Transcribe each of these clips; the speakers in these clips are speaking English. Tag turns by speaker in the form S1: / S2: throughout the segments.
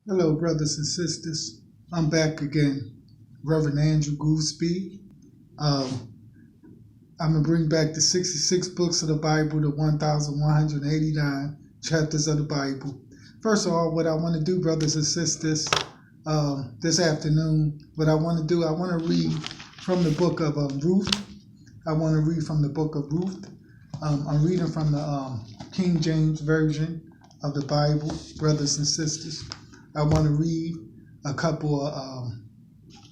S1: Hello, brothers and sisters. I'm back again, Reverend Andrew Goosby. Um, I'm going to bring back the 66 books of the Bible, the 1,189 chapters of the Bible. First of all, what I want to do, brothers and sisters, this afternoon, I want to read from the book of Ruth. I want to read from the book of Ruth. I'm reading from the King James Version of the Bible, brothers and sisters. I want to read a couple of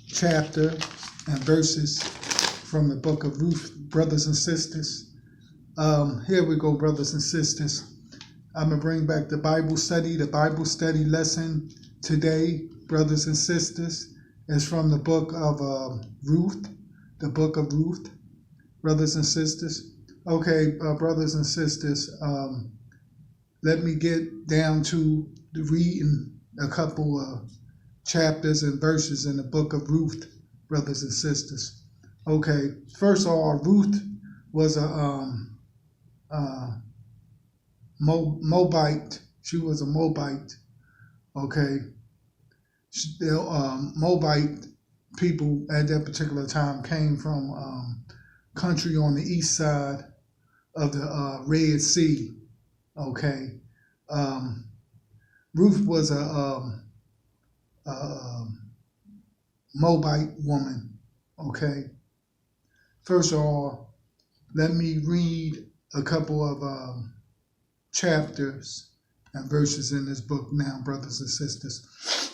S1: chapters and verses from the book of Ruth, brothers and sisters. Here we go, brothers and sisters. I'm going to bring back the Bible study lesson today, brothers and sisters, is from the book of Ruth, brothers and sisters. Okay, brothers and sisters, let me get down to the reading a couple of chapters and verses in the book of Ruth, brothers and sisters. Okay, first of all, Ruth was a Moabite. She was a Moabite. Okay, Moabite people at that particular time came from country on the east side of the Red Sea. Okay, Ruth was a Moabite woman. Okay, first of all, let me read a couple of chapters and verses in this book now, brothers and sisters,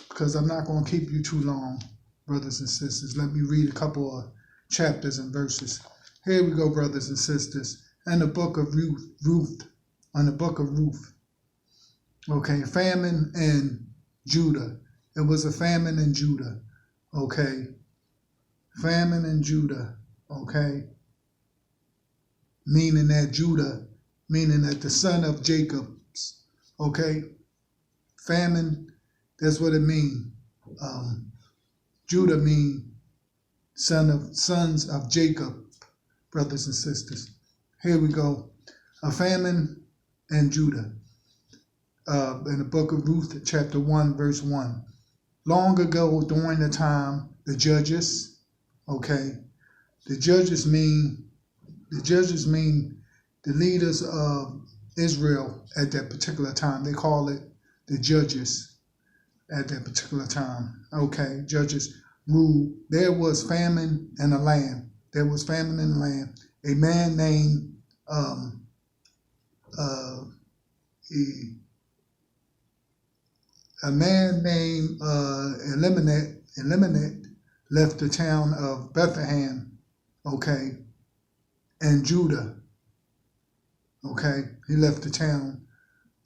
S1: because I'm not going to keep you too long, brothers and sisters. Let me read a couple of chapters and verses. Here we go, brothers and sisters. And the book of Ruth, on the book of Ruth. Okay, famine in Judah. It was a famine in Judah. Okay, famine in Judah. Okay, meaning that the son of Jacob's. Okay, famine, that's what it means. Judah means sons of Jacob, brothers and sisters. Here we go. A famine in Judah. In the book of Ruth, chapter 1, verse 1. Long ago, during the time, the judges, okay, the judges mean the leaders of Israel at that particular time. They call it the judges at that particular time. Okay, judges ruled. There was famine in the land. A man named Elimelech left the town of Bethlehem, okay, in Judah. Okay, he left the town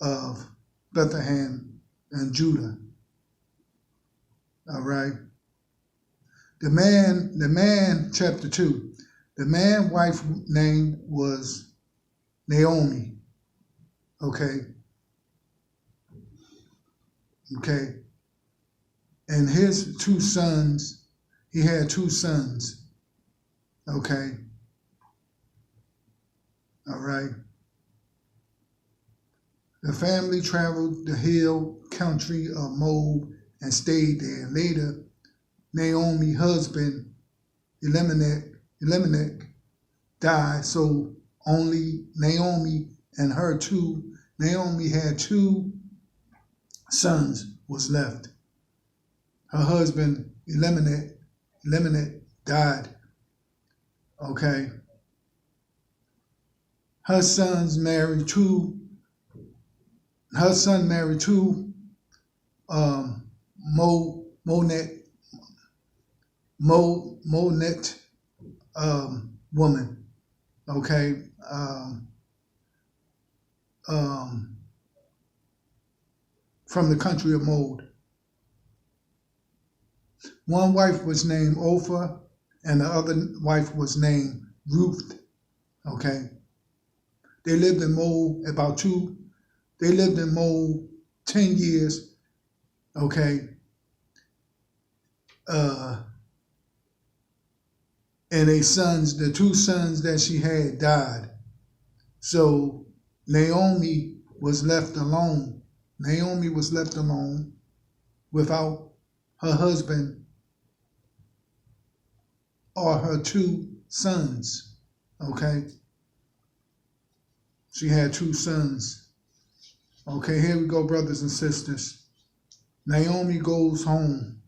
S1: of Bethlehem in Judah. All right. The man, chapter 2, the man's wife name was Naomi. Okay. Okay. And his two sons, he had two sons. Okay. All right. The family traveled the hill country of Moab and stayed there. Later, Naomi's husband, Elimelech, died, so only Naomi had two sons was left. Her husband, Elimelech died. Okay. Her son married two Monet woman. Okay. From the country of Moab. One wife was named Opha, and the other wife was named Ruth. Okay. They lived in Moab 10 years. Okay. And the two sons that she had died. So Naomi was left alone. without her husband or her two sons. Okay? She had two sons. Okay, here we go, brothers and sisters. Naomi goes home.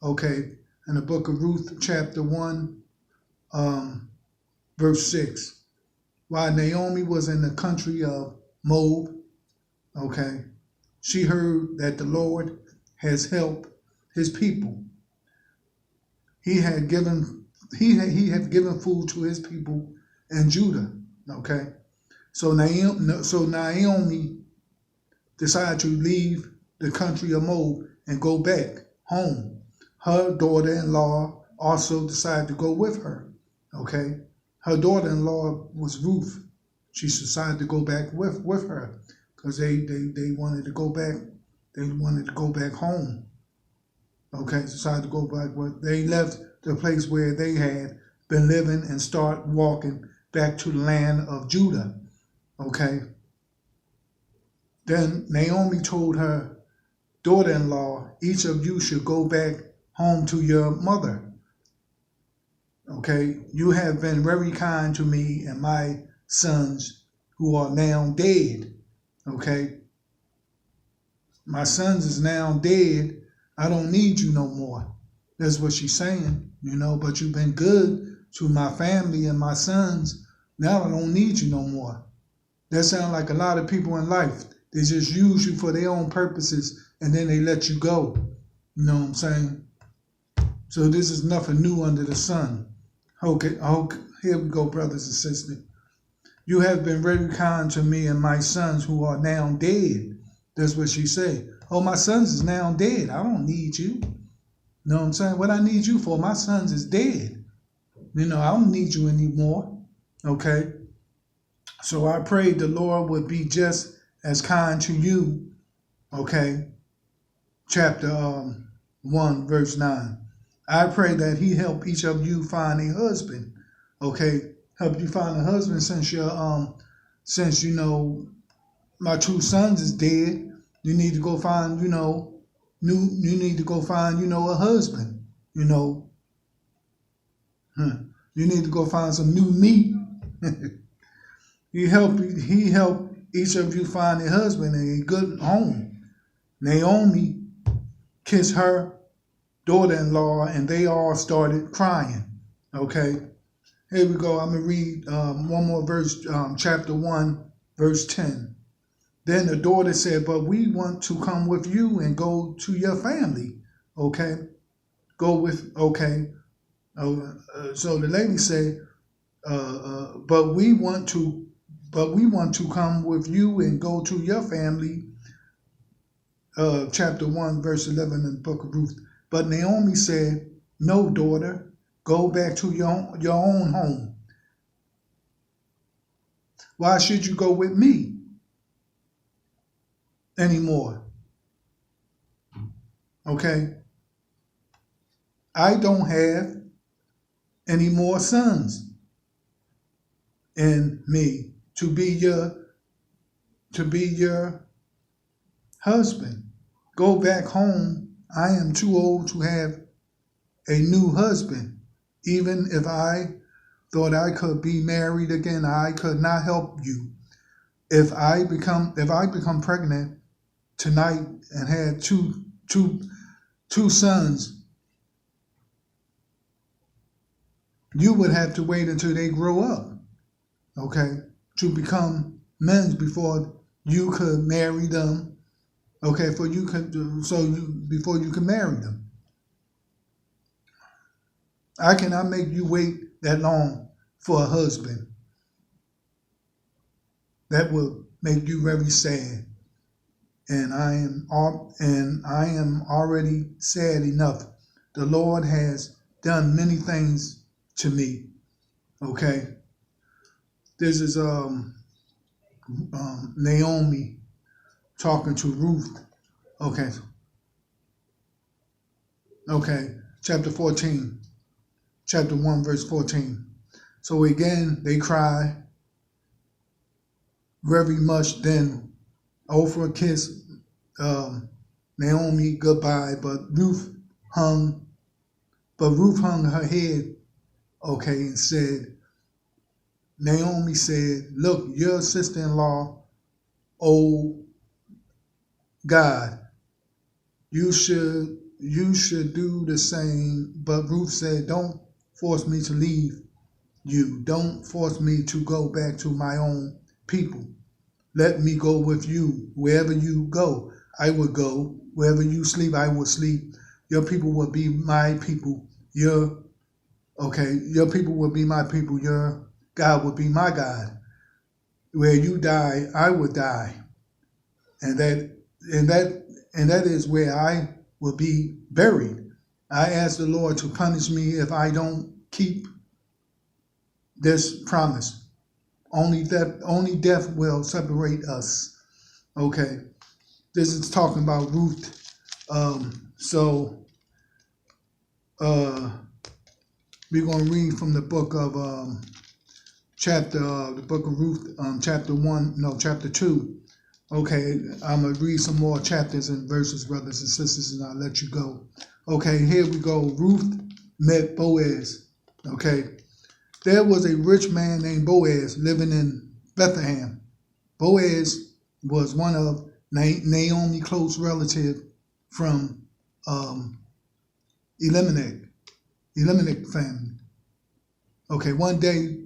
S1: Okay, in the book of Ruth, chapter 1, verse 6. While Naomi was in the country of Moab, okay, she heard that the Lord has helped his people. He had given food to his people in Judah. Okay, so Naomi decided to leave the country of Moab and go back home. Her daughter-in-law also decided to go with her. Okay, her daughter-in-law was Ruth. She decided to go back with her because they wanted to go back. They wanted to go back home. Okay, decided to go back. They left the place where they had been living and start walking back to the land of Judah. Okay. Then Naomi told her daughter-in-law, each of you should go back home to your mother. Okay, you have been very kind to me and my sons who are now dead. Okay, my sons is now dead. I don't need you no more. That's what she's saying, but you've been good to my family and my sons. Now I don't need you no more. That sounds like a lot of people in life. They just use you for their own purposes and then they let you go. You know what I'm saying? So this is nothing new under the sun. Okay, here we go, brothers and sisters. You have been very kind to me and my sons who are now dead. That's what she said. Oh, my sons is now dead. I don't need you. You know what I'm saying? What I need you for? My sons is dead. I don't need you anymore. Okay? So I prayed the Lord would be just as kind to you. Okay? Chapter 1, verse 9. I pray that he help each of you find a husband. Okay? Help you find a husband since my two sons is dead. You need to go find, you need to go find, a husband, You need to go find some new meat. He help each of you find a husband and a good home. Naomi kissed her daughter-in-law and they all started crying. Okay. Here we go. I'm going to read one more verse, chapter 1, verse 10. Then the daughter said, but we want to come with you and go to your family. Okay. Okay. So the lady said, but we want to come with you and go to your family. Chapter 1, verse 11 in the book of Ruth. But Naomi said, no, daughter, go back to your own home. Why should you go with me anymore? Okay. I don't have any more sons in me to be your husband. Go back home. I am too old to have a new husband. Even if I thought I could be married again, I could not help you. If I become pregnant tonight and had two sons, you would have to wait until they grow up, okay, to become men before you could marry them. Okay, before you can marry them. I cannot make you wait that long for a husband. That will make you very sad. And I am already sad enough. The Lord has done many things to me. Okay. This is Naomi talking to Ruth. Okay. Chapter 14. Chapter 1, verse 14. So again, they cry very much. Then Oprah kissed Naomi goodbye, but Ruth hung her head, okay, and said, Naomi said, look, your sister-in-law, oh God, you should do the same. But Ruth said, don't force me to leave you. Don't force me to go back to my own people. Let me go with you. Wherever you go, I will go. Wherever you sleep, I will sleep. Your people will be my people. Your people will be my people. Your God will be my God. Where you die, I will die. And that is where I will be buried. I ask the Lord to punish me if I don't keep this promise. Only death will separate us. Okay. This is talking about Ruth. So we're going to read from the book of the book of Ruth, chapter 2. Okay, I'm going to read some more chapters and verses, brothers and sisters, and I'll let you go. Okay, here we go. Ruth met Boaz. Okay, there was a rich man named Boaz living in Bethlehem. Boaz was one of Naomi's close relative from Elimelech family. Okay, one day,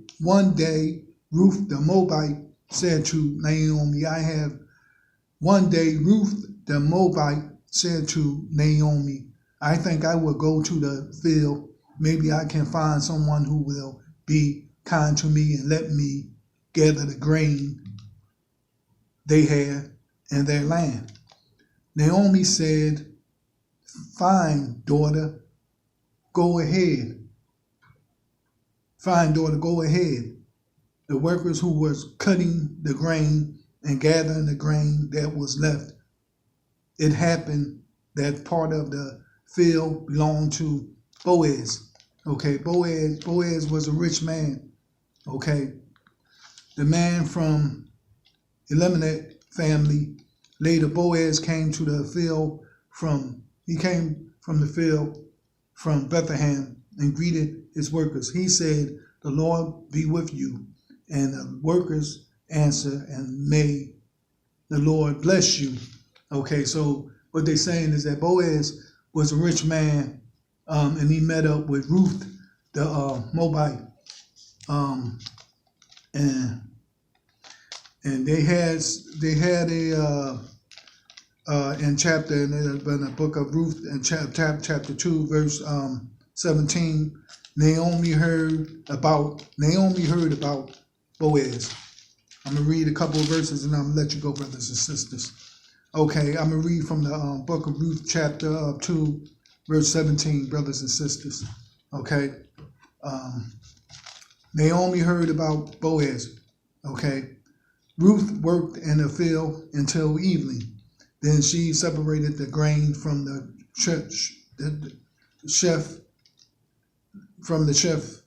S1: Ruth the Moabite said to Naomi, I think I will go to the field. Maybe I can find someone who will be kind to me and let me gather the grain they had in their land. Naomi said, fine, daughter, go ahead. Fine, daughter, go ahead. The workers who was cutting the grain and gathering the grain that was left, it happened that part of the field belonged to Boaz. Okay, Boaz was a rich man. Okay, the man from Elimelech family. Later, Boaz came to the field from the field from Bethlehem and greeted his workers. He said, the Lord be with you. And the workers answered, and may the Lord bless you. Okay, so what they're saying is that Boaz was a rich man, and he met up with Ruth, the Moabite, and they had in the book of Ruth in chapter 2 verse 17. Naomi heard about Boaz. I'm gonna read a couple of verses and I'm gonna let you go, brothers and sisters. Okay, I'm gonna read from the book of Ruth chapter 2 verse 17, brothers and sisters. Okay, Naomi heard about Boaz. Okay, Ruth worked in the field until evening. Then she separated the grain from the chef